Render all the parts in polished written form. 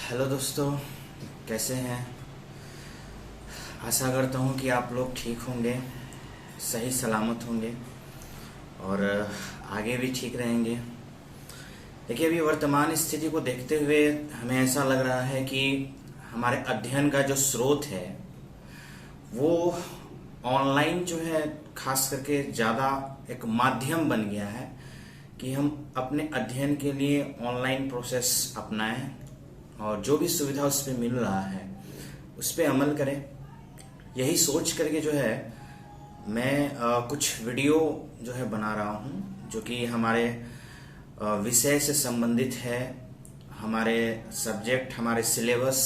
Hello दोस्तों, कैसे हैं। आशा करता हूँ कि आप लोग ठीक होंगे, सही सलामत होंगे और आगे भी ठीक रहेंगे। देखिए, अभी वर्तमान स्थिति को देखते हुए हमें ऐसा लग रहा है कि हमारे अध्ययन का जो स्रोत है वो ऑनलाइन जो है, खास करके ज़्यादा एक माध्यम बन गया है कि हम अपने अध्ययन के लिए ऑनलाइन प्रोसेस अपनाएं और जो भी सुविधा उस पर मिल रहा है उस पर अमल करें। यही सोच करके जो है मैं कुछ वीडियो जो है बना रहा हूँ, जो कि हमारे विषय से संबंधित है। हमारे सब्जेक्ट, हमारे सिलेबस,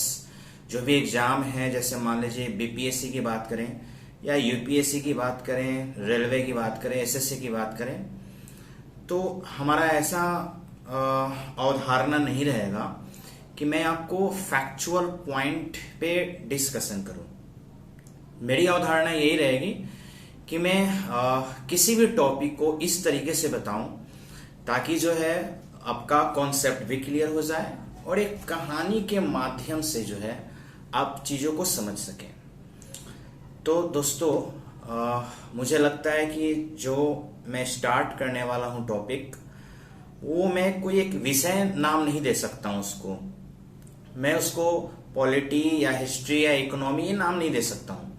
जो भी एग्ज़ाम है, जैसे मान लीजिए बीपीएससी की बात करें या यूपीएससी की बात करें, रेलवे की बात करें, एसएससी की बात करें, तो हमारा ऐसा अवधारणा नहीं रहेगा कि मैं आपको फैक्चुअल पॉइंट पे डिस्कशन करूं। मेरी अवधारणा यही रहेगी कि मैं किसी भी टॉपिक को इस तरीके से बताऊं ताकि जो है आपका कॉन्सेप्ट भी क्लियर हो जाए और एक कहानी के माध्यम से जो है आप चीज़ों को समझ सकें। तो दोस्तों, मुझे लगता है कि जो मैं स्टार्ट करने वाला हूं टॉपिक, वो मैं कोई एक विषय नाम नहीं दे सकता हूं उसको। मैं उसको पॉलिटी या हिस्ट्री या इकोनॉमी ये नाम नहीं दे सकता हूं,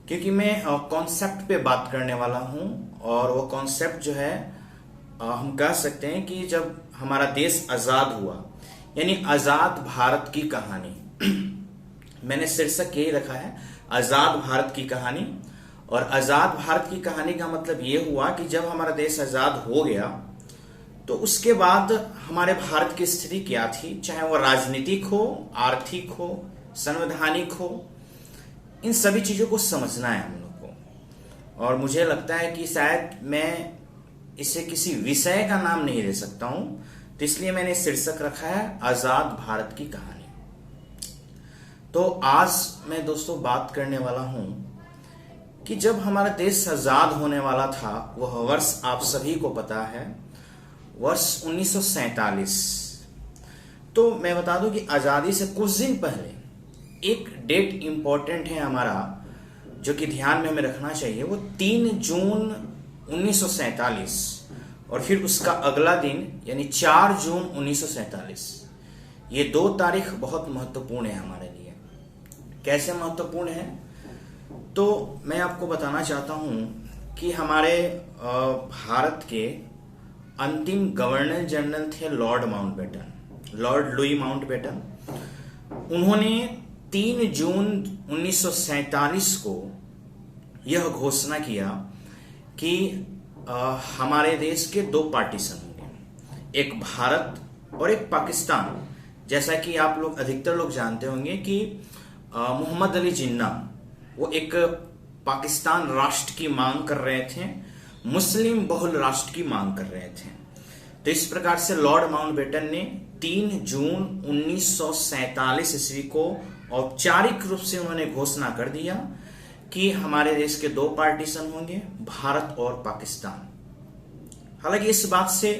क्योंकि मैं कॉन्सेप्ट पे बात करने वाला हूं। और वो कॉन्सेप्ट जो है हम कह सकते हैं कि जब हमारा देश आज़ाद हुआ, यानी आज़ाद भारत की कहानी मैंने शीर्षक यही रखा है, आज़ाद भारत की कहानी। और आज़ाद भारत की कहानी का मतलब ये हुआ कि जब हमारा देश आज़ाद हो गया तो उसके बाद हमारे भारत की स्थिति क्या थी, चाहे वो राजनीतिक हो, आर्थिक हो, संवैधानिक हो, इन सभी चीज़ों को समझना है हम लोग को। और मुझे लगता है कि शायद मैं इसे किसी विषय का नाम नहीं दे सकता हूं, तो इसलिए मैंने शीर्षक रखा है आज़ाद भारत की कहानी। तो आज मैं दोस्तों बात करने वाला हूं कि जब हमारा देश आज़ाद होने वाला था, वह वर्ष आप सभी को पता है, वर्ष 1947। तो मैं बता दूं कि आज़ादी से कुछ दिन पहले एक डेट इंपॉर्टेंट है हमारा, जो कि ध्यान में हमें रखना चाहिए। वो 3 जून 1947 और फिर उसका अगला दिन यानी 4 जून 1947। ये 2 तारीख बहुत महत्वपूर्ण है हमारे लिए। कैसे महत्वपूर्ण है, तो मैं आपको बताना चाहता हूं कि हमारे भारत के अंतिम गवर्नर जनरल थे Lord Mountbatten, Lord Louis Mountbatten. उन्होंने 3 जून 1947 को यह घोषणा किया कि हमारे देश के 2 पार्टीशन होंगे, एक भारत और एक पाकिस्तान। जैसा कि आप लोग, अधिकतर लोग जानते होंगे कि मोहम्मद अली जिन्ना वो एक पाकिस्तान राष्ट्र की मांग कर रहे थे, मुस्लिम बहुल राष्ट्र की मांग कर रहे थे। तो इस प्रकार से लॉर्ड माउंटबेटन ने 3 जून 1947 ईस्वी को औपचारिक रूप से उन्होंने घोषणा कर दिया कि हमारे देश के 2 पार्टीशन होंगे, भारत और पाकिस्तान। हालांकि इस बात से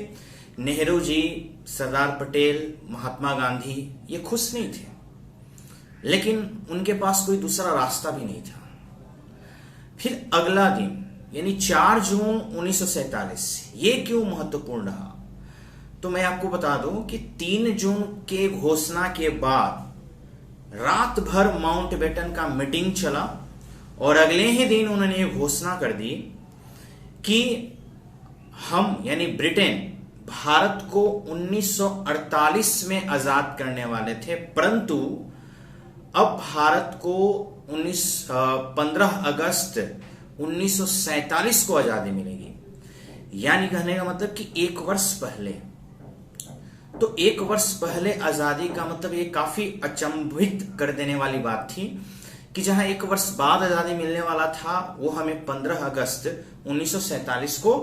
नेहरू जी, सरदार पटेल, महात्मा गांधी ये खुश नहीं थे, लेकिन उनके पास कोई दूसरा रास्ता भी नहीं था। फिर अगला दिन यानी 4 जून 1947, ये क्यों महत्वपूर्ण रहा, तो मैं आपको बता दूं कि 3 जून के घोषणा के बाद रात भर माउंटबेटन का मीटिंग चला और अगले ही दिन उन्होंने ये घोषणा कर दी कि हम यानी ब्रिटेन भारत को 1948 में आजाद करने वाले थे, परंतु अब भारत को 15 अगस्त 1947 को आजादी मिलेगी। यानी कहने का मतलब कि 1 वर्ष पहले। तो 1 वर्ष पहले आजादी का मतलब ये काफी अचंभित कर देने वाली बात थी कि जहां 1 वर्ष बाद आजादी मिलने वाला था, वो हमें 15 अगस्त 1947 को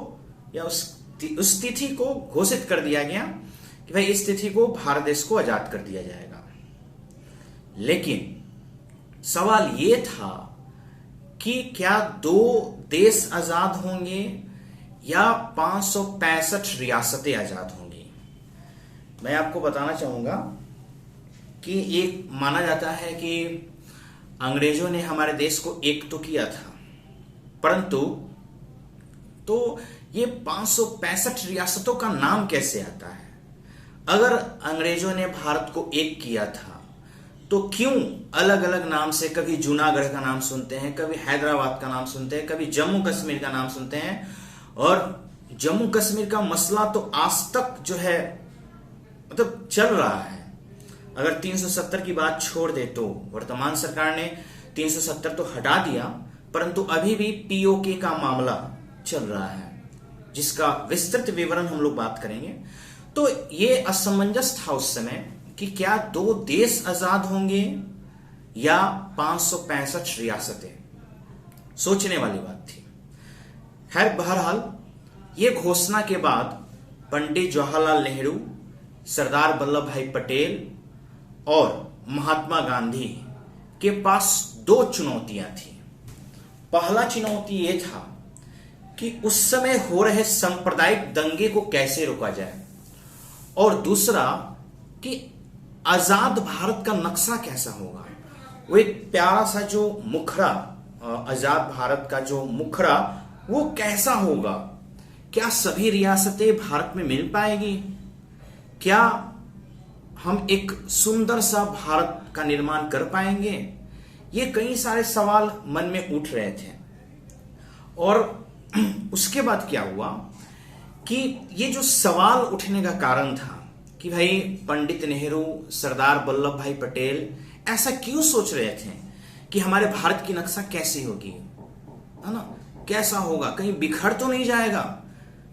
या उस तिथि को घोषित कर दिया गया कि भाई इस तिथि को भारत देश को आजाद कर दिया जाएगा। लेकिन सवाल ये था कि क्या 2 देश आजाद होंगे या 565 रियासतें आजाद होंगी। मैं आपको बताना चाहूंगा कि एक माना जाता है कि अंग्रेजों ने हमारे देश को एक तो किया था, परंतु तो ये 565 रियासतों का नाम कैसे आता है? अगर अंग्रेजों ने भारत को एक किया था तो क्यों अलग अलग नाम से, कभी जूनागढ़ का नाम सुनते हैं, कभी हैदराबाद का नाम सुनते हैं, कभी जम्मू कश्मीर का नाम सुनते हैं। और जम्मू कश्मीर का मसला तो आज तक जो है मतलब चल रहा है। अगर 370 की बात छोड़ दे तो वर्तमान सरकार ने 370 तो हटा दिया, परंतु अभी भी पीओके का मामला चल रहा है, जिसका विस्तृत विवरण हम लोग बात करेंगे। तो ये असमंजस था उस समय कि क्या 2 देश आजाद होंगे या 565 रियासतें। सोचने वाली बात थी। खैर, बहरहाल ये घोषणा के बाद पंडित जवाहरलाल नेहरू, सरदार वल्लभ भाई पटेल और महात्मा गांधी के पास 2 चुनौतियां थी। पहला चुनौती यह था कि उस समय हो रहे सांप्रदायिक दंगे को कैसे रोका जाए, और दूसरा कि आजाद भारत का नक्शा कैसा होगा। वो एक प्यारा सा जो मुखड़ा, आजाद भारत का जो मुखड़ा, वो कैसा होगा। क्या सभी रियासतें भारत में मिल पाएगी? क्या हम एक सुंदर सा भारत का निर्माण कर पाएंगे? ये कई सारे सवाल मन में उठ रहे थे। और उसके बाद क्या हुआ कि ये जो सवाल उठने का कारण था कि भाई पंडित नेहरू, सरदार वल्लभ भाई पटेल ऐसा क्यों सोच रहे थे कि हमारे भारत की नक्शा कैसी होगी, है ना, कैसा होगा, कहीं बिखर तो नहीं जाएगा,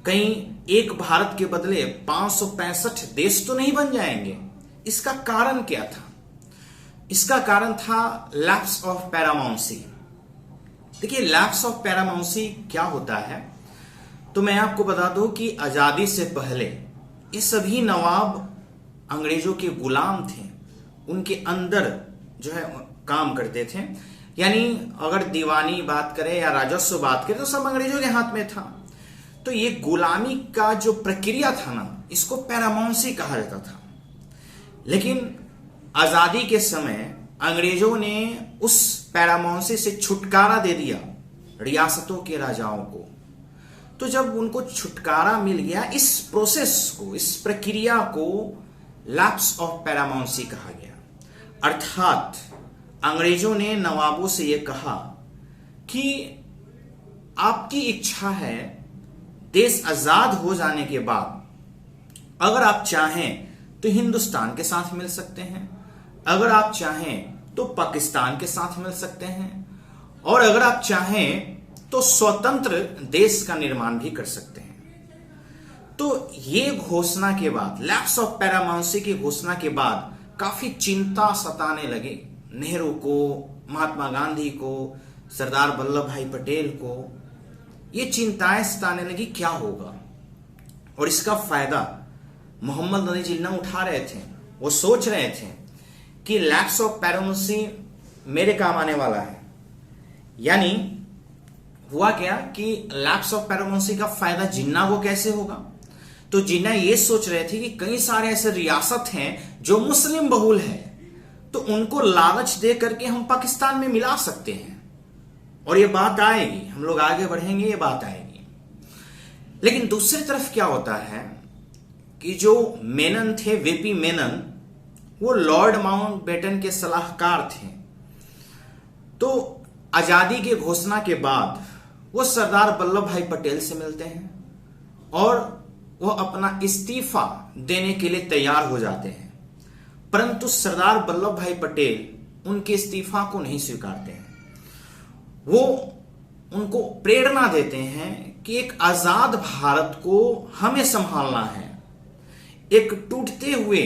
कहीं एक भारत के बदले 565 देश तो नहीं बन जाएंगे। इसका कारण क्या था? इसका कारण था लैप्स ऑफ पैरामाउंसी। देखिए, लैप्स ऑफ पैरामाउंसी क्या होता है तो मैं आपको बता दूं कि आजादी से पहले ये सभी नवाब अंग्रेजों के गुलाम थे, उनके अंदर जो है काम करते थे। यानी अगर दीवानी बात करें या राजस्व बात करें तो सब अंग्रेजों के हाथ में था। तो ये गुलामी का जो प्रक्रिया था ना, इसको पैरामाउंसी कहा जाता था। लेकिन आजादी के समय अंग्रेजों ने उस पैरामाउंसी से छुटकारा दे दिया रियासतों के राजाओं को। तो जब उनको छुटकारा मिल गया, इस प्रोसेस को, इस प्रक्रिया को लैप्स ऑफ पैरामाउंसी कहा गया। अर्थात अंग्रेजों ने नवाबों से यह कहा कि आपकी इच्छा है देश आजाद हो जाने के बाद अगर आप चाहें तो हिंदुस्तान के साथ मिल सकते हैं, अगर आप चाहें तो पाकिस्तान के साथ मिल सकते हैं, और अगर आप चाहें तो स्वतंत्र देश का निर्माण भी कर सकते हैं। तो ये घोषणा के बाद, लैप्स ऑफ पैरामाउंसी की घोषणा के बाद काफी चिंता सताने लगे नेहरू को, महात्मा गांधी को, सरदार वल्लभ भाई पटेल को। ये चिंताएं सताने लगी क्या होगा, और इसका फायदा मोहम्मद अली जिन्ना उठा रहे थे। वो सोच रहे थे कि लैप्स ऑफ पैरामाउंसी मेरे काम आने वाला है। यानी हुआ क्या कि लैप्स ऑफ पैरामाउंसी का फायदा जिन्ना को कैसे होगा। तो जिन्ना ये सोच रहे थे कि कई सारे ऐसे रियासत हैं जो मुस्लिम बहुल है, तो उनको लालच दे करके हम पाकिस्तान में मिला सकते हैं, और ये बात आएगी, हम लोग आगे बढ़ेंगे, ये बात आएगी। लेकिन दूसरी तरफ क्या होता है कि जो मेनन थे, वीपी मेनन, वो लॉर्ड माउंटबेटन के सलाहकार थे। तो आजादी की घोषणा के बाद वो सरदार वल्लभ भाई पटेल से मिलते हैं और वो अपना इस्तीफा देने के लिए तैयार हो जाते हैं, परंतु सरदार वल्लभ भाई पटेल उनके इस्तीफा को नहीं स्वीकारते हैं। वो उनको प्रेरणा देते हैं कि एक आजाद भारत को हमें संभालना है, एक टूटते हुए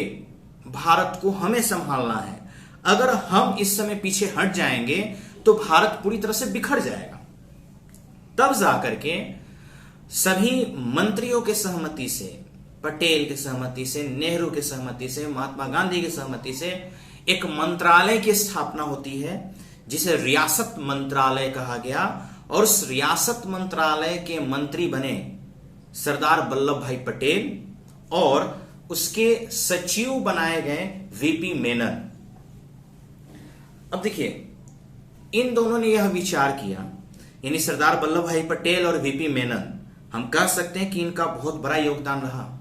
भारत को हमें संभालना है। अगर हम इस समय पीछे हट जाएंगे तो भारत पूरी तरह से बिखर जाएगा। तब जाकर के सभी मंत्रियों के सहमति से, पटेल के सहमति से, नेहरू के सहमति से, महात्मा गांधी की सहमति से एक मंत्रालय की स्थापना होती है जिसे रियासत मंत्रालय कहा गया। और उस रियासत मंत्रालय के मंत्री बने सरदार वल्लभ भाई पटेल और उसके सचिव बनाए गए वीपी मेनन। अब देखिए, इन दोनों ने यह विचार किया, यानी सरदार वल्लभ भाई पटेल और वीपी मेनन, हम कह सकते हैं कि इनका बहुत बड़ा योगदान रहा।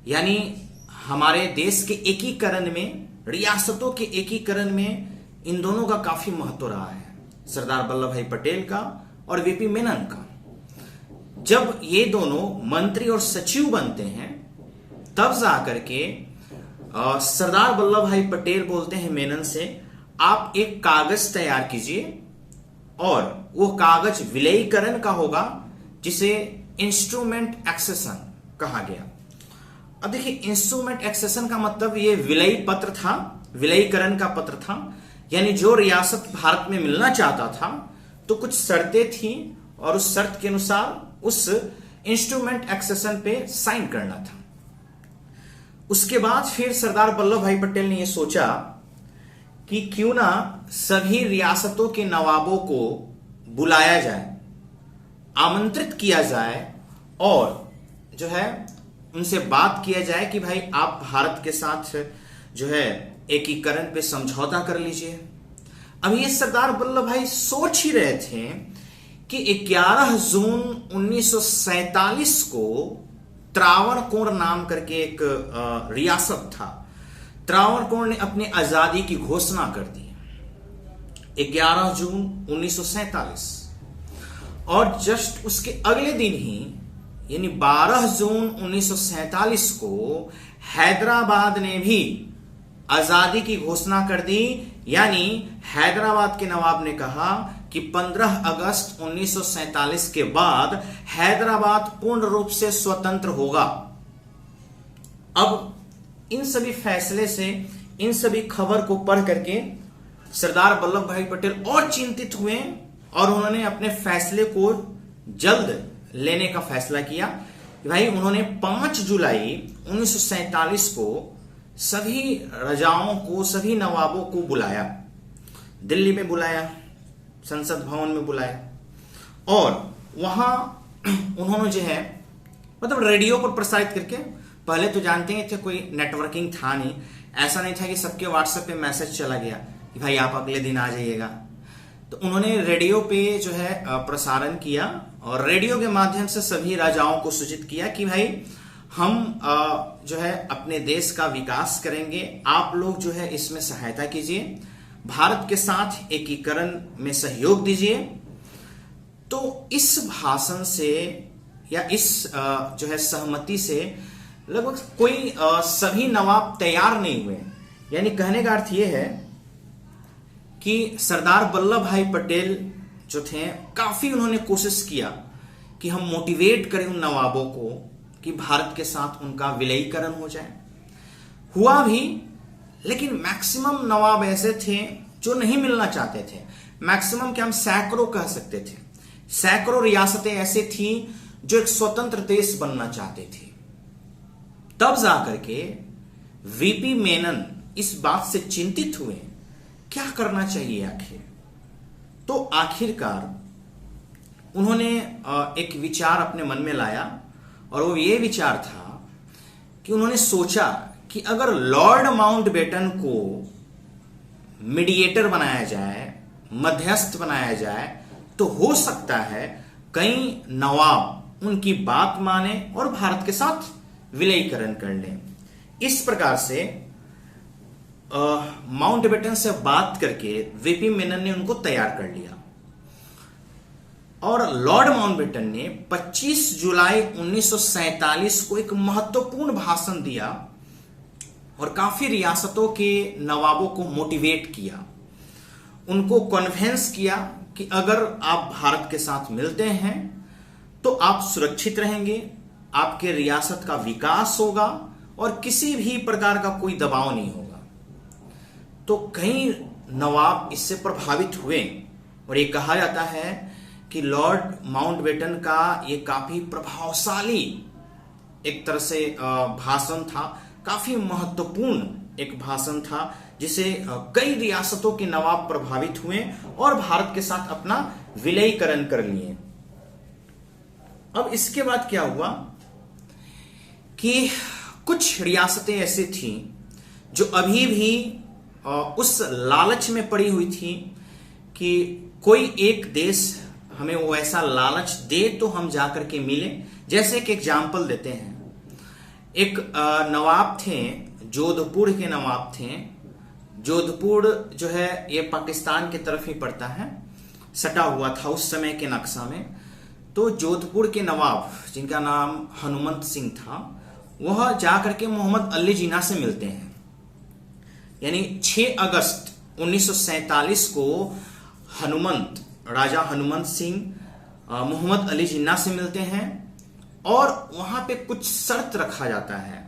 यानी हमारे देश के एकीकरण में, रियासतों के एकीकरण में इन दोनों का काफी महत्व रहा है, सरदार वल्लभ भाई पटेल का और वीपी मेनन का। जब ये दोनों मंत्री और सचिव बनते हैं, तब जाकर के सरदार वल्लभ भाई पटेल बोलते हैं मेनन से, आप एक कागज तैयार कीजिए और वो कागज विलयीकरण का होगा, जिसे इंस्ट्रूमेंट एक्सेशन कहा गया। अब देखिए, इंस्ट्रूमेंट एक्सेशन का मतलब ये विलयी पत्र था, विलयीकरण का पत्र था। यानी जो रियासत भारत में मिलना चाहता था तो कुछ शर्तें थी और उस शर्त के अनुसार उस इंस्ट्रूमेंट एक्सेशन पे साइन करना था। उसके बाद फिर सरदार वल्लभ भाई पटेल ने यह सोचा कि क्यों ना सभी रियासतों के नवाबों को बुलाया जाए, आमंत्रित किया जाए और जो है उनसे बात किया जाए कि भाई आप भारत के साथ जो है एकीकरण पे समझौता कर लीजिए। अब ये सरदार वल्लभ भाई सोच ही रहे थे कि 11 जून 1947 को त्रावणकोर नाम करके एक रियासत था, त्रावणकोर ने अपनी आजादी की घोषणा कर दी 11 जून 1947। और जस्ट उसके अगले दिन ही यानी 12 जून 1947 को हैदराबाद ने भी आजादी की घोषणा कर दी। यानी हैदराबाद के नवाब ने कहा कि 15 अगस्त 1947 के बाद हैदराबाद पूर्ण रूप से स्वतंत्र होगा। अब इन सभी फैसले से, इन सभी खबर को पढ़ करके सरदार वल्लभ भाई पटेल और चिंतित हुए और उन्होंने अपने फैसले को जल्द लेने का फैसला किया। भाई उन्होंने 5 जुलाई 1947 को सभी राजाओं को, सभी नवाबों को बुलाया, दिल्ली में बुलाया, संसद भवन में बुलाया और वहां उन्होंने जो है मतलब रेडियो पर प्रसारित करके, पहले तो जानते हैं थे कोई नेटवर्किंग था नहीं, ऐसा नहीं था कि सबके व्हाट्सएप पे मैसेज चला गया कि भाई आप अगले दिन आ जाइएगा। तो उन्होंने रेडियो पे जो है प्रसारण किया और रेडियो के माध्यम से सभी राजाओं को सूचित किया कि भाई हम जो है अपने देश का विकास करेंगे, आप लोग जो है इसमें सहायता कीजिए, भारत के साथ एकीकरण में सहयोग दीजिए। तो इस भाषण से या इस जो है सहमति से लगभग कोई सभी नवाब तैयार नहीं हुए। यानी कहने का अर्थ यह है कि सरदार वल्लभ भाई पटेल जो थे काफी उन्होंने कोशिश किया कि हम मोटिवेट करें उन नवाबों को कि भारत के साथ उनका विलयीकरण हो जाए। हुआ भी, लेकिन मैक्सिमम नवाब ऐसे थे जो नहीं मिलना चाहते थे। मैक्सिमम क्या, हम सैकड़ों कह सकते थे, सैकड़ों रियासतें ऐसी थी जो एक स्वतंत्र देश बनना चाहते थे। तब जाकर के वीपी मेनन इस बात से चिंतित हुए क्या करना चाहिए आखिर। तो आखिरकार उन्होंने एक विचार अपने मन में लाया और वो ये विचार था कि उन्होंने सोचा कि अगर लॉर्ड माउंटबेटन को मीडिएटर बनाया जाए, मध्यस्थ बनाया जाए, तो हो सकता है कई नवाब उनकी बात माने और भारत के साथ विलयीकरण कर लें। इस प्रकार से माउंटबेटन से बात करके वीपी मेनन ने उनको तैयार कर लिया और लॉर्ड माउंटबेटन ने 25 जुलाई 1947 को एक महत्वपूर्ण भाषण दिया और काफी रियासतों के नवाबों को मोटिवेट किया, उनको कन्विंस किया कि अगर आप भारत के साथ मिलते हैं तो आप सुरक्षित रहेंगे, आपके रियासत का विकास होगा और किसी भी प्रकार का कोई दबाव नहीं होगा। तो कई नवाब इससे प्रभावित हुए और ये कहा जाता है कि लॉर्ड माउंटबेटन का ये काफी प्रभावशाली एक तरह से भाषण था, काफी महत्वपूर्ण एक भाषण था जिसे कई रियासतों के नवाब प्रभावित हुए और भारत के साथ अपना विलयीकरण कर लिए। अब इसके बाद क्या हुआ कि कुछ रियासतें ऐसी थी जो अभी भी उस लालच में पड़ी हुई थी कि कोई एक देश हमें वो ऐसा लालच दे तो हम जाकर के मिले। जैसे एक एग्जाम्पल देते हैं, एक नवाब थे, जोधपुर के नवाब थे। जोधपुर जो है ये पाकिस्तान की तरफ ही पड़ता है, सटा हुआ था उस समय के नक्शा में। तो जोधपुर के नवाब जिनका नाम हनुमंत सिंह था, वह जाकर के मोहम्मद अली जिन्ना से मिलते हैं। यानी 6 अगस्त 1947 को राजा हनुमंत सिंह मोहम्मद अली जिन्ना से मिलते हैं और वहां पे कुछ शर्त रखा जाता है,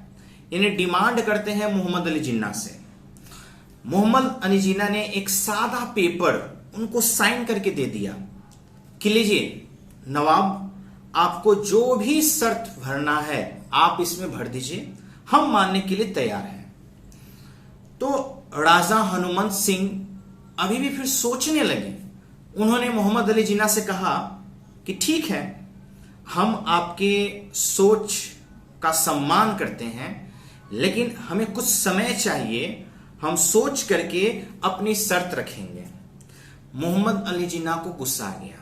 यानी डिमांड करते हैं मोहम्मद अली जिन्ना से। मोहम्मद अली जिन्ना ने एक सादा पेपर उनको साइन करके दे दिया कि लीजिए नवाब, आपको जो भी शर्त भरना है आप इसमें भर दीजिए, हम मानने के लिए तैयार हैं। तो राजा हनुमंत सिंह अभी भी फिर सोचने लगे। उन्होंने मोहम्मद अली जिन्ना से कहा कि ठीक है, हम आपके सोच का सम्मान करते हैं, लेकिन हमें कुछ समय चाहिए, हम सोच करके अपनी शर्त रखेंगे। मोहम्मद अली जिन्ना को गुस्सा आ गया,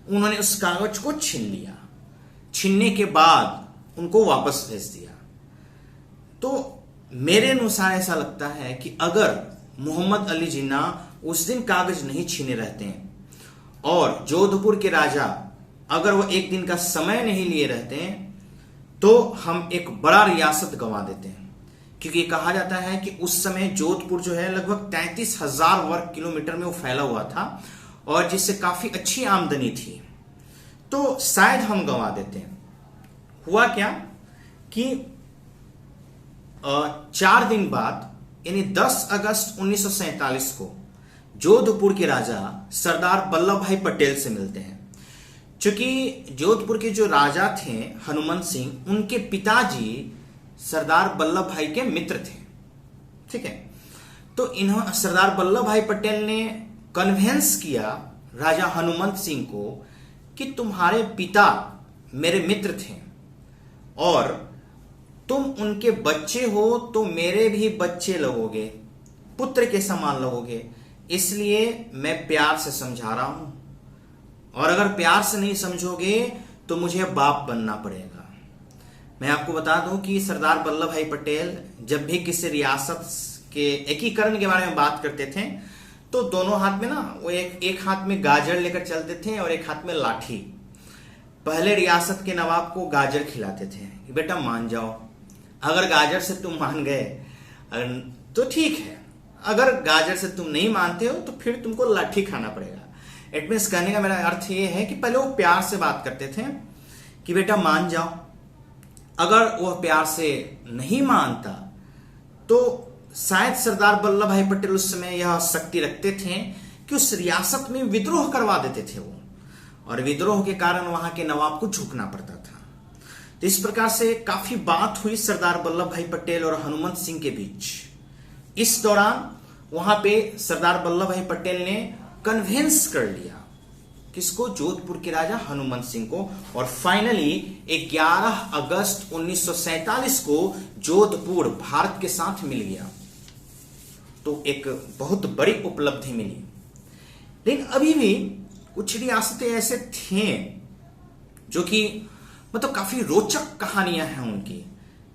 उन्होंने उस कागज को छीन लिया। छीनने के बाद उनको वापस भेज दिया। तो मेरे अनुसार ऐसा लगता है कि अगर मोहम्मद अली जिन्ना उस दिन कागज नहीं छीने रहते हैं और जोधपुर के राजा अगर वो एक दिन का समय नहीं लिए रहते हैं, तो हम एक बड़ा रियासत गंवा देते हैं। क्योंकि कहा जाता है कि उस समय जोधपुर जो है लगभग 33,000 वर्ग किलोमीटर में वो फैला हुआ था और जिससे काफी अच्छी आमदनी थी। तो शायद हम गंवा देते हैं। हुआ क्या कि 4 दिन बाद यानी 10 अगस्त 1947 को जोधपुर के राजा सरदार वल्लभ भाई पटेल से मिलते हैं। चूंकि जोधपुर के जो राजा थे हनुमंत सिंह, उनके पिताजी सरदार वल्लभ भाई के मित्र थे। ठीक है, तो सरदार वल्लभ भाई पटेल ने कन्वेंस किया राजा हनुमंत सिंह को कि तुम्हारे पिता मेरे मित्र थे और तुम उनके बच्चे हो तो मेरे भी बच्चे लगोगे, पुत्र के समान लगोगे, इसलिए मैं प्यार से समझा रहा हूं, और अगर प्यार से नहीं समझोगे तो मुझे बाप बनना पड़ेगा। मैं आपको बता दूं कि सरदार वल्लभ भाई पटेल जब भी किसी रियासत के एकीकरण के बारे में बात करते थे तो दोनों हाथ में ना वो एक हाथ में गाजर लेकर चलते थे और एक हाथ में लाठी। पहले रियासत के नवाब को गाजर खिलाते थे कि बेटा मान जाओ, अगर गाजर से तुम मान गए तो ठीक है, अगर गाजर से तुम नहीं मानते हो तो फिर तुमको लाठी खाना पड़ेगा। इट मीन्स कहने का मेरा अर्थ ये है कि पहले वो प्यार से बात करते थे कि बेटा मान जाओ, अगर वह प्यार से नहीं मानता तो शायद सरदार वल्लभ भाई पटेल उस समय यह शक्ति रखते थे कि उस रियासत में विद्रोह करवा देते थे वो, और विद्रोह के कारण वहां के नवाब को झुकना पड़ता था। तो इस प्रकार से काफी बात हुई सरदार वल्लभ भाई पटेल और हनुमंत सिंह के बीच। इस दौरान वहां पे सरदार वल्लभ भाई पटेल ने कन्विंस कर लिया किसको, जोधपुर के राजा हनुमंत सिंह को, और फाइनली 11 अगस्त 1947 को जोधपुर भारत के साथ मिल गया। तो एक बहुत बड़ी उपलब्धि मिली। लेकिन अभी भी कुछ रियासतें ऐसे थे जो कि मतलब काफी रोचक कहानियां हैं उनकी।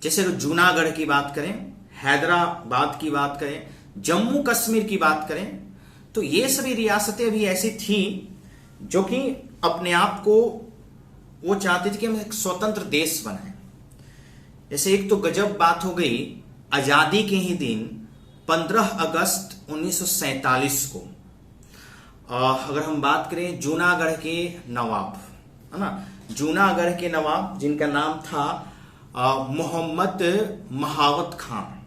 जैसे जूनागढ़ की बात करें, हैदराबाद की बात करें, जम्मू कश्मीर की बात करें, तो ये सभी रियासतें भी ऐसी थी जो कि अपने आप को वो चाहते थे कि हम एक स्वतंत्र देश बनाएं। जैसे एक तो गजब बात हो गई, आजादी के ही दिन 15 अगस्त 1947 को अगर हम बात करें जूनागढ़ के नवाब, है ना, जूनागढ़ के नवाब जिनका नाम था मोहम्मद महावत खान।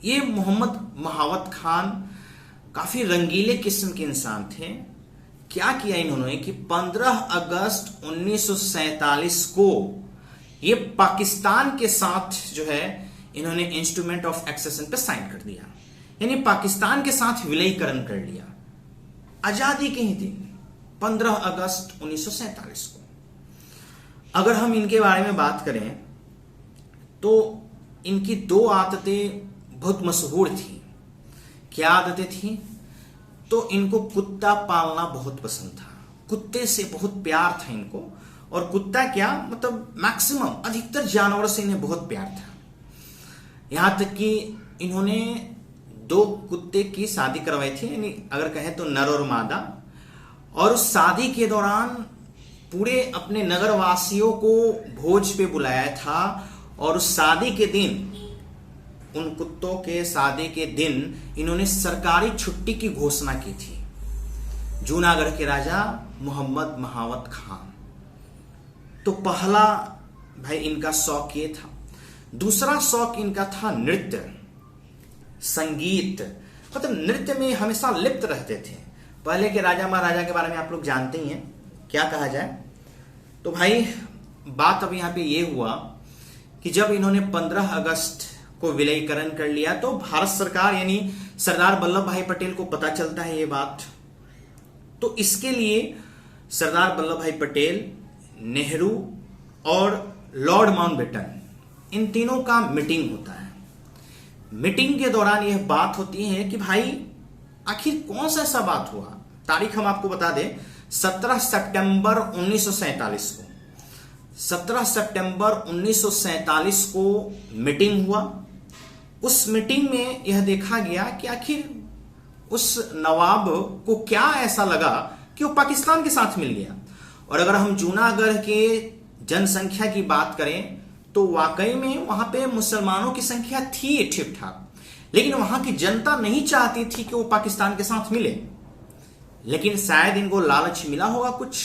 ये मोहम्मद महावत खान काफी रंगीले किस्म के इंसान थे। क्या किया इन्होंने कि 15 अगस्त 1947 को ये पाकिस्तान के साथ जो है इन्होंने इंस्ट्रूमेंट ऑफ एक्सेशन पे साइन कर दिया, यानी पाकिस्तान के साथ विलयीकरण कर लिया आजादी के ही दिन 15 अगस्त 1947 को। अगर हम इनके बारे में बात करें तो इनकी 2 आदतें बहुत मशहूर थी क्या आदतें थी? तो इनको कुत्ता पालना बहुत पसंद था, कुत्ते से बहुत प्यार था इनको। और कुत्ता क्या मतलब मैक्सिमम अधिकतर जानवरों से इन्हें बहुत प्यार था। यहां तक कि इन्होंने 2 कुत्ते की शादी करवाई थी, यानी अगर कहें तो नर और मादा। और उस शादी के दौरान पूरे अपने नगर वासियों को भोज पे बुलाया था। और उस शादी के दिन, उन कुत्तों के शादी के दिन इन्होंने सरकारी छुट्टी की घोषणा की थी। जूनागढ़ के राजा मोहम्मद महावत खान। तो पहला भाई इनका शौक ये था। दूसरा शौक इनका था नृत्य, संगीत, मतलब नृत्य में हमेशा लिप्त रहते थे। पहले के राजा महाराजा के बारे में आप लोग जानते ही हैं, क्या कहा जाए। तो भाई बात अब यहां पे ये हुआ कि जब इन्होंने 15 अगस्त को विलयीकरण कर लिया तो भारत सरकार यानी सरदार वल्लभ भाई पटेल को पता चलता है ये बात। तो इसके लिए सरदार वल्लभ भाई पटेल, नेहरू और लॉर्ड माउंटबेटन, इन तीनों का मीटिंग होता है। मीटिंग के दौरान यह बात होती है कि भाई आखिर कौन सा ऐसा बात हुआ। तारीख हम आपको बता दें, 17 सितंबर 1947 को 17 सितंबर 1947 को मीटिंग हुआ। उस मीटिंग में यह देखा गया कि आखिर उस नवाब को क्या ऐसा लगा कि वो पाकिस्तान के साथ मिल गया। और अगर हम जूनागढ़ के जनसंख्या की बात करें तो वाकई में वहां पे मुसलमानों की संख्या थी ठीक ठाक, लेकिन वहां की जनता नहीं चाहती थी कि वो पाकिस्तान के साथ मिले। लेकिन शायद इनको लालच मिला होगा कुछ।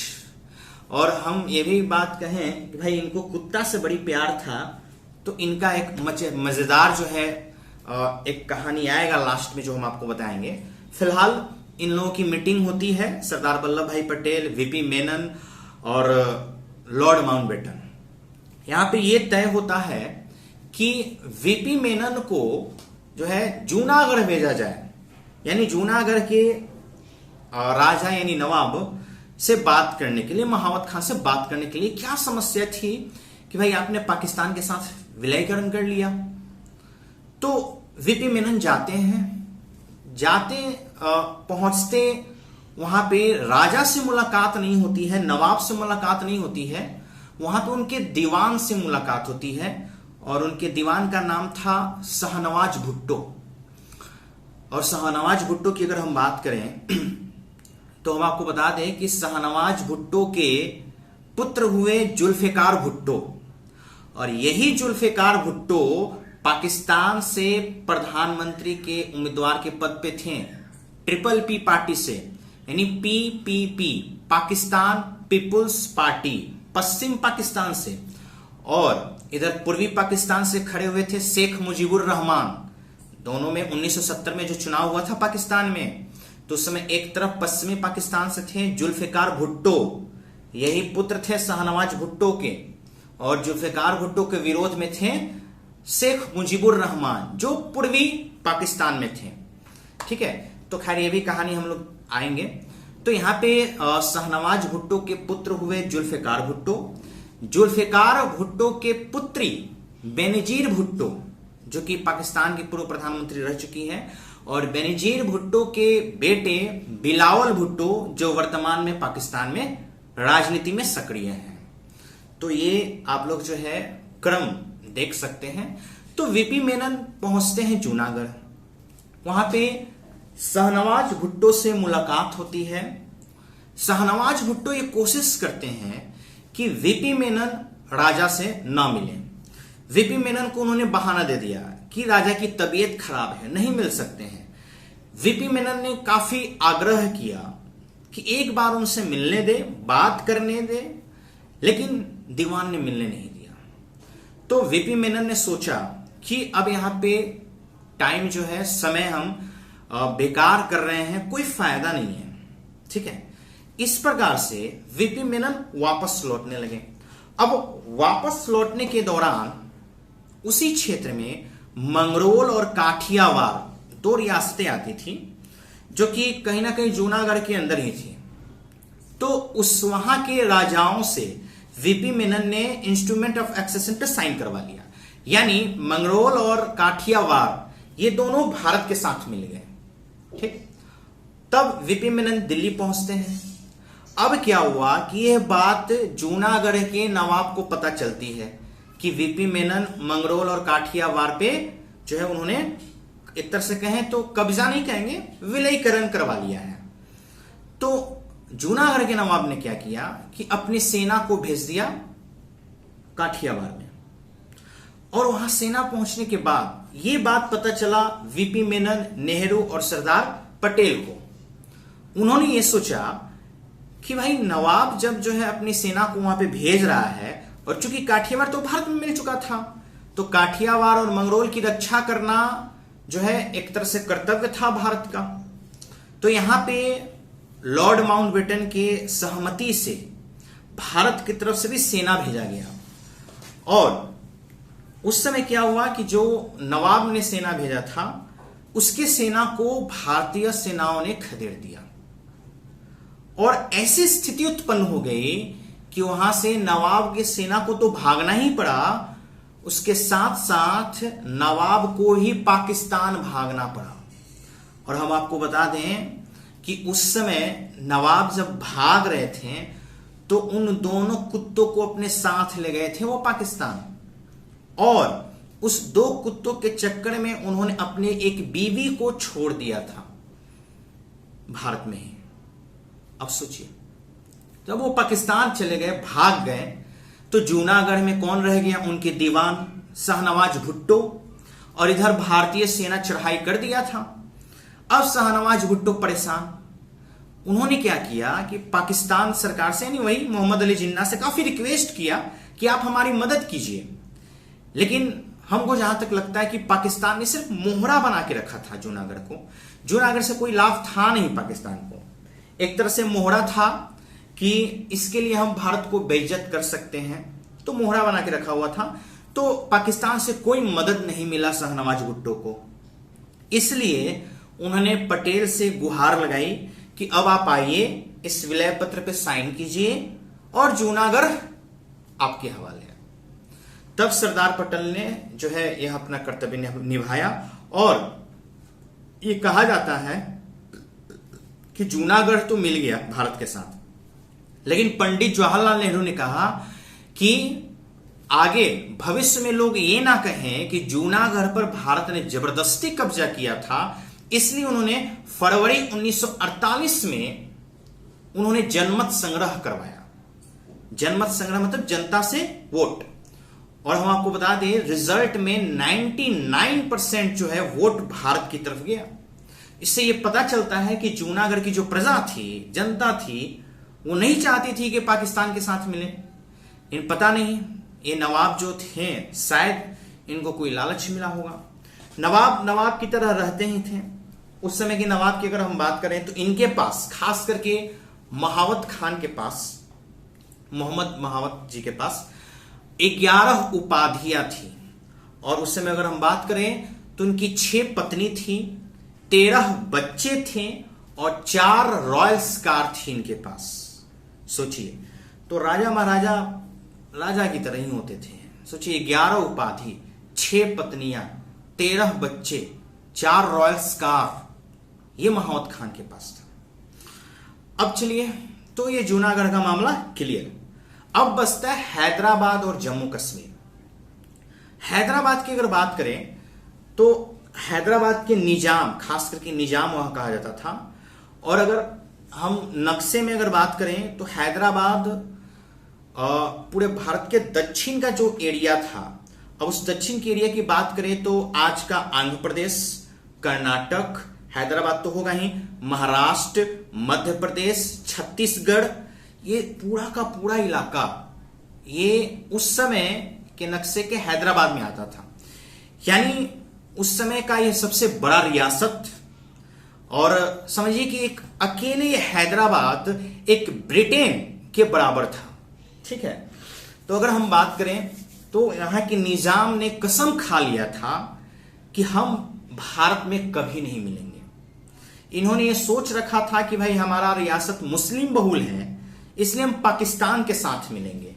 और हम ये भी बात कहें कि भाई इनको कुत्ता से बड़ी प्यार था, तो इनका एक मजेदार जो है एक कहानी आएगा लास्ट में जो हम आपको बताएंगे। फिलहाल इन लोगों की मीटिंग होती है, सरदार वल्लभ भाई पटेल, वीपी मेनन और लॉर्ड माउंटबेटन। यहां पे ये तय होता है कि वीपी मेनन को जो है जूनागढ़ भेजा जाए, यानी जूनागढ़ के राजा यानी नवाब से बात करने के लिए, महावत खान से बात करने के लिए। क्या समस्या थी कि भाई आपने पाकिस्तान के साथ विलयीकरण कर लिया। तो वीपी मेनन जाते हैं, पहुंचते वहां पे राजा से मुलाकात नहीं होती है, नवाब से मुलाकात नहीं होती है, वहां पे उनके दीवान से मुलाकात होती है। और उनके दीवान का नाम था शाहनवाज भुट्टो। और शाहनवाज भुट्टो की अगर हम बात करें तो हम आपको बता दें कि शाहनवाज भुट्टो के पुत्र हुए जुल्फिकार भुट्टो। और यही जुल्फिकार भुट्टो पाकिस्तान से प्रधानमंत्री के उम्मीदवार के पद पे थे, ट्रिपल पी पार्टी से, यानी पीपीपी, पाकिस्तान पीपुल्स पार्टी, पश्चिम पाकिस्तान से। और इधर पूर्वी पाकिस्तान से खड़े हुए थे शेख मुजीबुर रहमान। दोनों में 1970 में जो चुनाव हुआ था पाकिस्तान में, तो उस समय एक तरफ पश्चिमी पाकिस्तान से थे जुल्फिकार भुट्टो, यही पुत्र थे शाहनवाज भुट्टो के। और जुल्फिकार भुट्टो के विरोध में थे शेख मुजीबुर रहमान जो पूर्वी पाकिस्तान में थे। ठीक है, तो खैर ये भी कहानी हम लोग आएंगे। तो यहां पे शाहनवाज भुट्टो के पुत्र हुए जुल्फिकार भुट्टो। जुल्फिकार भुट्टो के पुत्री बेनजीर भुट्टो जो कि पाकिस्तान की पूर्व प्रधानमंत्री रह चुकी हैं, और बेनजीर भुट्टो के बेटे बिलावल भुट्टो जो वर्तमान में पाकिस्तान में राजनीति में सक्रिय हैं। तो ये आप लोग जो है क्रम देख सकते हैं। तो वीपी मेनन पहुंचते हैं जूनागढ़, वहां पे शाहनवाज भुट्टो से मुलाकात होती है। शाहनवाज भुट्टो ये कोशिश करते हैं कि वीपी मेनन राजा से ना मिले। वीपी मेनन को उन्होंने बहाना दे दिया कि राजा की तबीयत खराब है, नहीं मिल सकते हैं। वीपी मेनन ने काफी आग्रह किया कि एक बार उनसे मिलने दे, बात करने दे, लेकिन दीवान ने मिलने नहीं दिया। तो वीपी मेनन ने सोचा कि अब यहां पे टाइम जो है, समय हम बेकार कर रहे हैं, कोई फायदा नहीं है। ठीक है, इस प्रकार से वीपी मेनन वापस लौटने लगे। अब वापस लौटने के दौरान उसी क्षेत्र में मंगरोल और काठियावाड़ 2 रियासतें आती थी जो कि कहीं ना कहीं जूनागढ़ के अंदर ही थी। तो उस वहां के राजाओं से वीपी मेनन ने इंस्ट्रूमेंट ऑफ एक्सेशन पे साइन करवा लिया, यानी मंगरोल और काठियावाड़ ये दोनों भारत के साथ मिल गए। ठीक। तब वीपी मेनन दिल्ली पहुंचते हैं। अब क्या हुआ कि यह बात जूनागढ़ के नवाब को पता चलती है कि वीपी मेनन मंगरोल और काठियावाड़ पे जो है उन्होंने एक तरह से कहें तो कब्जा नहीं कहेंगे, विलयीकरण करवा लिया है। तो जूनागढ़ के नवाब ने क्या किया कि अपनी सेना को भेज दिया काठियावाड़ में, और वहां सेना पहुंचने के बाद यह बात पता चला वीपी मेनन, नेहरू और सरदार पटेल को। उन्होंने ये सोचा कि भाई नवाब जब जो है अपनी सेना को वहां पे भेज रहा है, और चूंकि काठियावाड़ तो भारत में मिल चुका था, तो काठियावाड़ और मंगरोल की रक्षा करना जो है एक तरह से कर्तव्य था भारत का। तो यहां पे लॉर्ड माउंटबेटन के सहमति से भारत की तरफ से भी सेना भेजा गया। और उस समय क्या हुआ कि जो नवाब ने सेना भेजा था उसके सेना को भारतीय सेनाओं ने खदेड़ दिया, और ऐसी स्थिति उत्पन्न हो गई कि वहां से नवाब की सेना को तो भागना ही पड़ा, उसके साथ साथ नवाब को ही पाकिस्तान भागना पड़ा। और हम आपको बता दें कि उस समय नवाब जब भाग रहे थे तो उन दोनों कुत्तों को अपने साथ ले गए थे वो पाकिस्तान, और उस दो कुत्तों के चक्कर में उन्होंने अपने एक बीवी को छोड़ दिया था भारत में ही। अब सोचिए, जब वो पाकिस्तान चले गए, भाग गए, तो जूनागढ़ में कौन रह गया? उनके दीवान शाहनवाज भुट्टो, और इधर भारतीय सेना चढ़ाई कर दिया था। अब शाहनवाज भुट्टो परेशान, उन्होंने क्या किया कि पाकिस्तान सरकार से, यानी वही मोहम्मद अली जिन्ना से काफी रिक्वेस्ट किया कि आप हमारी मदद कीजिए। लेकिन हमको जहां तक लगता है कि पाकिस्तान ने सिर्फ मोहरा बना के रखा था जूनागढ़ को। जूनागढ़ से कोई लाभ था नहीं पाकिस्तान को, एक तरह से मोहरा था कि इसके लिए हम भारत को बेइज्जत कर सकते हैं, तो मोहरा बना के रखा हुआ था। तो पाकिस्तान से कोई मदद नहीं मिला शाहनवाज भुट्टो को, इसलिए उन्होंने पटेल से गुहार लगाई कि अब आप आइए, इस विलय पत्र पे साइन कीजिए और जूनागढ़ आपके हवाले है। तब सरदार पटेल ने जो है यह अपना कर्तव्य निभाया, और ये कहा जाता है कि जूनागढ़ तो मिल गया भारत के साथ, लेकिन पंडित जवाहरलाल नेहरू ने कहा कि आगे भविष्य में लोग ये ना कहें कि जूनागढ़ पर भारत ने जबरदस्ती कब्जा किया था, इसलिए उन्होंने फरवरी 1948 में उन्होंने जनमत संग्रह करवाया। जनमत संग्रह मतलब जनता से वोट, और हम आपको बता दें रिजल्ट में 99% जो है वोट भारत की तरफ गया। इससे यह पता चलता है कि जूनागढ़ की जो प्रजा थी, जनता थी, वो नहीं चाहती थी कि पाकिस्तान के साथ मिले। इन पता नहीं ये नवाब जो थे शायद इनको कोई लालच मिला होगा। नवाब नवाब की तरह रहते ही थे। उस समय के नवाब की अगर हम बात करें तो इनके पास, खास करके महावत खान के पास, मोहम्मद महावत जी के पास 11 उपाधियां थी, और उस समय अगर हम बात करें तो उनकी 6 पत्नी थी, 13 बच्चे थे, और 4 रॉयल स्कार थी इनके पास। सोचिए, तो राजा महाराजा राजा की तरह ही होते थे। सोचिए, 11 उपाधि, 6 पत्नियां, 13 बच्चे, 4 रॉयल स्कार, ये महावत खान के पास था। अब चलिए, तो ये जूनागढ़ का मामला क्लियर। अब बचता है हैदराबाद और जम्मू कश्मीर। हैदराबाद की अगर बात करें तो हैदराबाद के निजाम, खास करके निजाम वहां कहा जाता था, और अगर हम नक्शे में अगर बात करें तो हैदराबाद पूरे भारत के दक्षिण का जो एरिया था, अब उस दक्षिण के एरिया की बात करें तो आज का आंध्र प्रदेश, कर्नाटक, हैदराबाद तो होगा ही, महाराष्ट्र, मध्य प्रदेश, छत्तीसगढ़, ये पूरा का पूरा इलाका ये उस समय के नक्शे के हैदराबाद में आता था। यानी उस समय का ये सबसे बड़ा रियासत, और समझिए कि एक अकेले हैदराबाद एक ब्रिटेन के बराबर था। ठीक है, तो अगर हम बात करें तो यहां के निजाम ने कसम खा लिया था कि हम भारत में कभी नहीं मिलेंगे। इन्होंने ये सोच रखा था कि भाई हमारा रियासत मुस्लिम बहुल है, इसलिए हम पाकिस्तान के साथ मिलेंगे।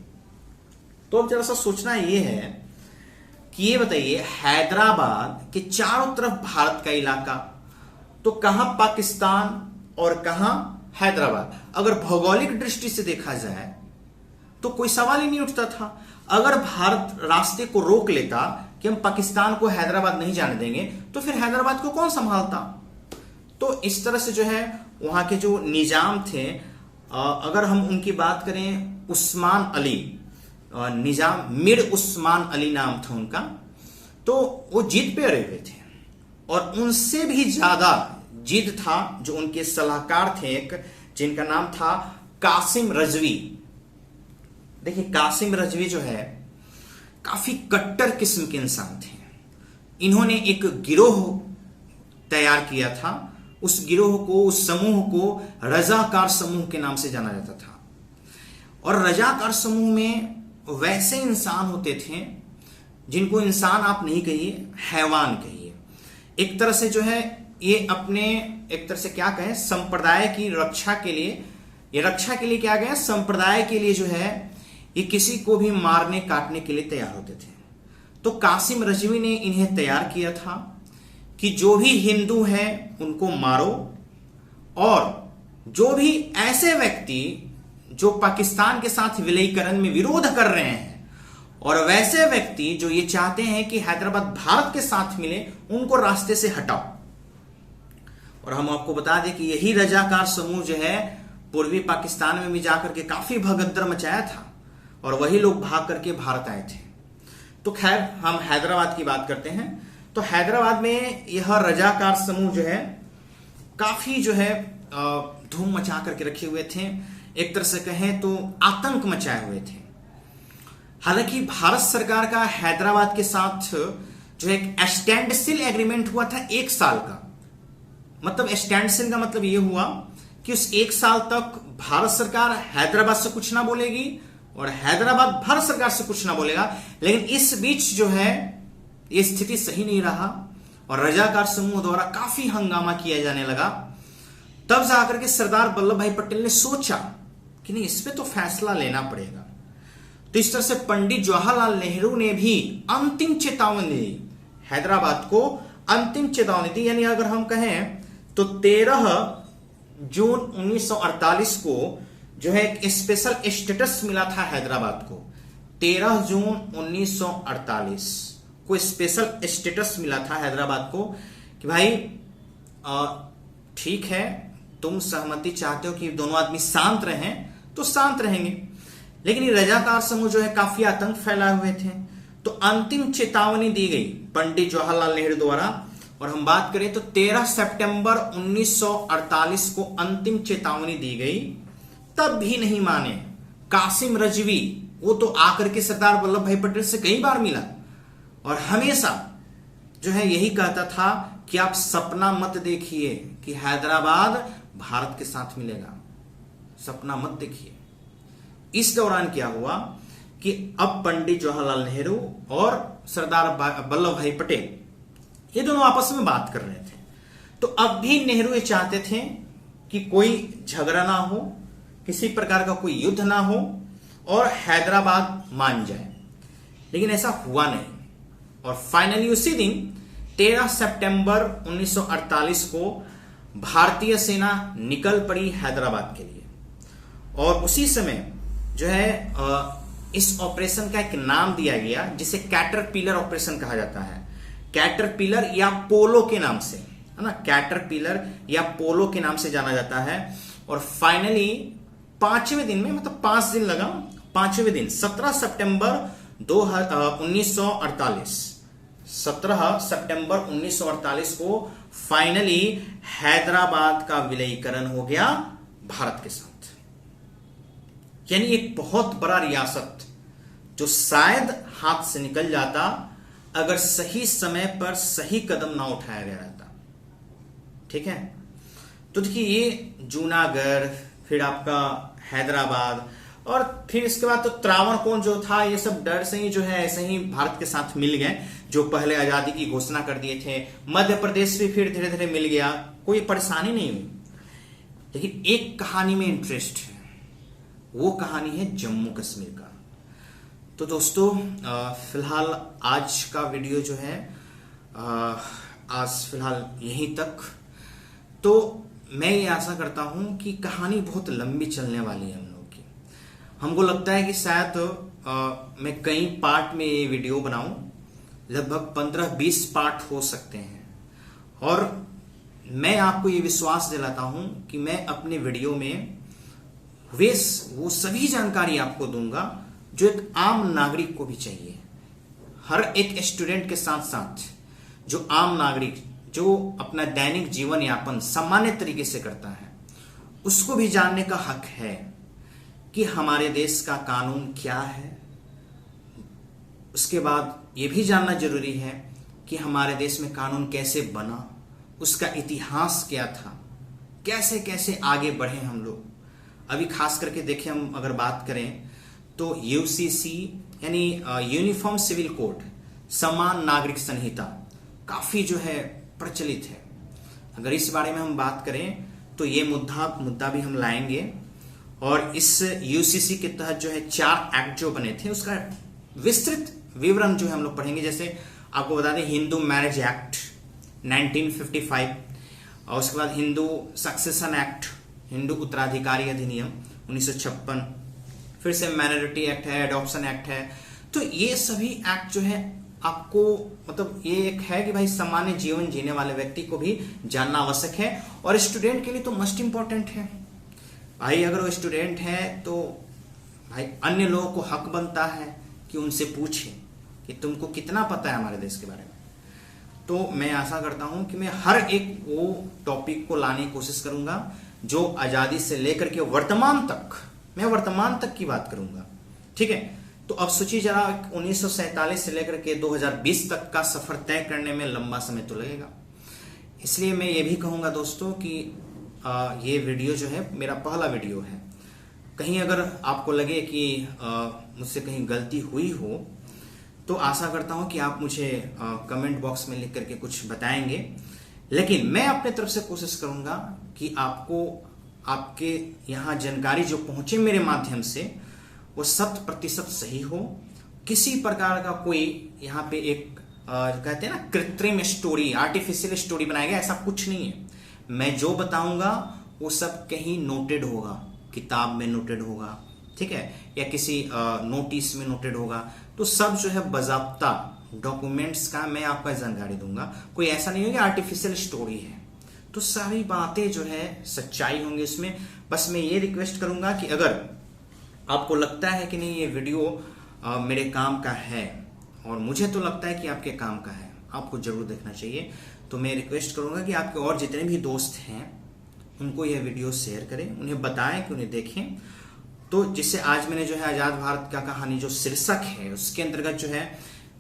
तो अब जरा सा सोचना ये है कि ये बताइए, हैदराबाद के चारों तरफ भारत का इलाका, तो कहां पाकिस्तान और कहां हैदराबाद। अगर भौगोलिक दृष्टि से देखा जाए तो कोई सवाल ही नहीं उठता था। अगर भारत रास्ते को रोक लेता कि हम पाकिस्तान को हैदराबाद नहीं जाने देंगे, तो फिर हैदराबाद को कौन संभालता। तो इस तरह से जो है वहां के जो निजाम थे, अगर हम उनकी बात करें, उस्मान अली निजाम, मिर उस्मान अली नाम था उनका, तो वो जीत पे अड़े हुए थे। और उनसे भी ज्यादा जिद था जो उनके सलाहकार थे एक, जिनका नाम था कासिम रजवी। देखिए कासिम रजवी जो है काफी कट्टर किस्म के इंसान थे। इन्होंने एक गिरोह तैयार किया था। उस गिरोह को, उस समूह को रजाकार समूह के नाम से जाना जाता था। और रजाकार समूह में वैसे इंसान होते थे जिनको इंसान आप नहीं कहिए, हैवान कहिए। एक तरह से जो है ये अपने, एक तरह से क्या कहें, संप्रदाय की रक्षा के लिए, ये रक्षा के लिए क्या कहें, संप्रदाय के लिए जो है ये किसी को भी मारने काटने के लिए तैयार होते थे। तो कासिम रजवी ने इन्हें तैयार किया था कि जो भी हिंदू हैं उनको मारो, और जो भी ऐसे व्यक्ति जो पाकिस्तान के साथ विलयीकरण में विरोध कर रहे हैं, और वैसे व्यक्ति जो ये चाहते हैं कि हैदराबाद भारत के साथ मिले, उनको रास्ते से हटाओ। और हम आपको बता दें कि यही रजाकार समूह जो है पूर्वी पाकिस्तान में भी जाकर के काफी भगदड़ मचाया था, और वही लोग भाग करके भारत आए थे। तो खैर हम हैदराबाद की बात करते हैं। तो हैदराबाद में यह रजाकार समूह जो है काफी जो है धूम मचा करके रखे हुए थे। एक तरह से कहें तो आतंक मचाए हुए थे। हालांकि भारत सरकार का हैदराबाद के साथ जो एक स्टैंड स्टिल एग्रीमेंट हुआ था 1 साल का। मतलब स्टैंड स्टिल का मतलब यह हुआ कि उस 1 साल तक भारत सरकार हैदराबाद से कुछ ना बोलेगी और हैदराबाद भारत सरकार से कुछ ना बोलेगा। लेकिन इस बीच जो है ये स्थिति सही नहीं रहा और रजाकार समूह द्वारा काफी हंगामा किया जाने लगा। तब जाकर के सरदार वल्लभ भाई पटेल ने सोचा कि नहीं, इस पे तो फैसला लेना पड़ेगा। तो इस तरह से पंडित जवाहरलाल नेहरू ने भी अंतिम चेतावनी दी, हैदराबाद को अंतिम चेतावनी दी। यानी अगर हम कहें तो 13 जून 1948 को जो है एक स्पेशल स्टेटस मिला था हैदराबाद को। 13 जून 1948 को स्पेशल स्टेटस मिला था हैदराबाद को कि भाई ठीक है, तुम सहमति चाहते हो कि दोनों आदमी शांत रहें तो शांत रहेंगे। लेकिन ये रजाकार समूह जो है काफी आतंक फैलाए हुए थे। तो अंतिम चेतावनी दी गई पंडित जवाहरलाल नेहरू द्वारा। और हम बात करें तो 13 सितंबर 1948 को अंतिम चेतावनी दी गई। तब भी नहीं माने कासिम रजवी। वो तो आकर के सरदार वल्लभ भाई पटेल से कई बार मिला और हमेशा जो है यही कहता था कि आप सपना मत देखिए कि हैदराबाद भारत के साथ मिलेगा, सपना मत देखिए। इस दौरान क्या हुआ कि अब पंडित जवाहरलाल नेहरू और सरदार वल्लभ भाई पटेल ये दोनों आपस में बात कर रहे थे। तो अब भी नेहरू ये चाहते थे कि कोई झगड़ा ना हो, किसी प्रकार का कोई युद्ध ना हो और हैदराबाद मान जाए। लेकिन ऐसा हुआ नहीं और फाइनली उसी दिन 13 सितंबर 1948 को भारतीय सेना निकल पड़ी हैदराबाद के लिए। और उसी समय जो है इस ऑपरेशन का एक नाम दिया गया जिसे कैटरपिलर ऑपरेशन कहा जाता है। कैटरपिलर या पोलो के नाम से, है ना, कैटरपिलर या पोलो के नाम से जाना जाता है। और फाइनली 5वें दिन में, मतलब 5 दिन लगा, 5वें दिन 17 सितंबर 1948, 17 सितंबर 1948 को फाइनली हैदराबाद का विलयीकरण हो गया भारत के साथ। यानी एक बहुत बड़ा रियासत जो शायद हाथ से निकल जाता अगर सही समय पर सही कदम ना उठाया गया रहता। ठीक है, तो देखिए ये जूनागढ़, फिर आपका हैदराबाद और फिर इसके बाद तो त्रावणकोर जो था, ये सब डर से ही जो है ऐसे ही भारत के साथ मिल गए, जो पहले आजादी की घोषणा कर दिए थे। मध्य प्रदेश भी फिर धीरे धीरे मिल गया, कोई परेशानी नहीं हुई। लेकिन एक कहानी में इंटरेस्ट है, वो कहानी है जम्मू कश्मीर का। तो दोस्तों फिलहाल आज का वीडियो जो है आज फिलहाल यहीं तक। तो मैं ये आशा करता हूं कि कहानी बहुत लंबी चलने वाली है हम लोग की। हमको लगता है कि शायद मैं कई पार्ट में ये वीडियो बनाऊं, लगभग 15-20 पार्ट हो सकते हैं। और मैं आपको ये विश्वास दिलाता हूं कि मैं अपने वीडियो में वो सभी जानकारी आपको दूंगा जो एक आम नागरिक को भी चाहिए। हर एक स्टूडेंट के साथ साथ जो आम नागरिक जो अपना दैनिक जीवन यापन सामान्य तरीके से करता है, उसको भी जानने का हक है कि हमारे देश का कानून क्या है। उसके बाद यह भी जानना जरूरी है कि हमारे देश में कानून कैसे बना, उसका इतिहास क्या था, कैसे कैसे आगे बढ़े हम लोग। अभी खास करके देखें, हम अगर बात करें तो यूसीसी यानी यूनिफॉर्म सिविल कोड, समान नागरिक संहिता काफी जो है प्रचलित है। अगर इस बारे में हम बात करें तो ये मुद्दा भी हम लाएंगे। और इस यूसीसी के तहत जो है 4 एक्ट जो बने थे उसका विस्तृत विवरण जो है हम लोग पढ़ेंगे। जैसे आपको बता दें, हिंदू मैरिज एक्ट 1955, और उसके बाद हिंदू सक्सेशन एक्ट, हिंदू उत्तराधिकारी अधिनियम 1956, फिर से माइनॉरिटी एक्ट है, एडॉप्शन एक्ट है। तो ये सभी एक्ट जो है आपको मतलब ये एक है कि भाई सामान्य जीवन जीने वाले व्यक्ति को भी जानना आवश्यक है, और स्टूडेंट के लिए तो मस्ट इंपॉर्टेंट है। भाई अगर वो स्टूडेंट है तो भाई अन्य लोगों को हक बनता है कि उनसे पूछे कि तुमको कितना पता है हमारे देश के बारे में। तो मैं आशा करता हूं कि मैं हर एक वो टॉपिक को लाने की कोशिश करूंगा जो आजादी से लेकर के वर्तमान तक, मैं वर्तमान तक की बात करूंगा। ठीक है, तो अब सोचिए जरा, 1947 से लेकर के 2020 तक का सफर तय करने में लंबा समय तो लगेगा। इसलिए मैं ये भी कहूंगा दोस्तों कि ये वीडियो जो है मेरा पहला वीडियो है। कहीं अगर आपको लगे कि मुझसे कहीं गलती हुई हो तो आशा करता हूं कि आप मुझे कमेंट बॉक्स में लिख करके कुछ बताएंगे। लेकिन मैं अपने तरफ से कोशिश करूंगा कि आपको आपके यहाँ जानकारी जो पहुंचे मेरे माध्यम से वो 100% सही हो। किसी प्रकार का कोई यहाँ पे एक कहते हैं ना कृत्रिम स्टोरी, आर्टिफिशियल स्टोरी बनाया गया, ऐसा कुछ नहीं है। मैं जो बताऊंगा वो सब कहीं नोटेड होगा, किताब में नोटेड होगा, ठीक है, या किसी नोटिस में नोटेड होगा। तो सब जो है बाज़ाब्ता डॉक्यूमेंट्स का मैं आपको जानकारी दूंगा। कोई ऐसा नहीं होगा आर्टिफिशियल स्टोरी है, तो सारी बातें जो है सच्चाई होंगी उसमें। बस मैं ये रिक्वेस्ट करूंगा कि अगर आपको लगता है कि नहीं ये वीडियो मेरे काम का है, और मुझे तो लगता है कि आपके काम का है, आपको जरूर देखना चाहिए, तो मैं रिक्वेस्ट करूंगा कि आपके और जितने भी दोस्त हैं उनको यह वीडियो शेयर करें, उन्हें बताएं कि उन्हें देखें। तो जिससे आज मैंने जो है आजाद भारत का कहानी जो शीर्षक है उसके अंतर्गत जो है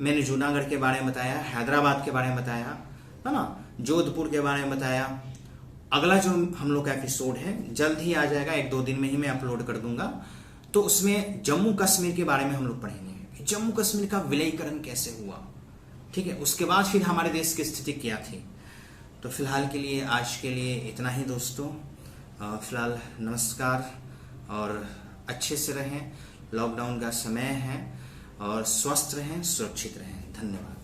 मैंने जूनागढ़ के बारे में बताया, हैदराबाद के बारे में बताया, है ना, जोधपुर के बारे में बताया। अगला जो हम लोग का एपिसोड है जल्द ही आ जाएगा, 1-2 दिन में ही मैं अपलोड कर दूंगा। तो उसमें जम्मू कश्मीर के बारे में हम लोग पढ़ेंगे, जम्मू कश्मीर का विलयीकरण कैसे हुआ, ठीक है, उसके बाद फिर हमारे देश की स्थिति क्या थी। तो फिलहाल के लिए आज के लिए इतना ही दोस्तों। फिलहाल नमस्कार, और अच्छे से रहें, लॉकडाउन का समय है, और स्वस्थ रहें, सुरक्षित रहें। धन्यवाद।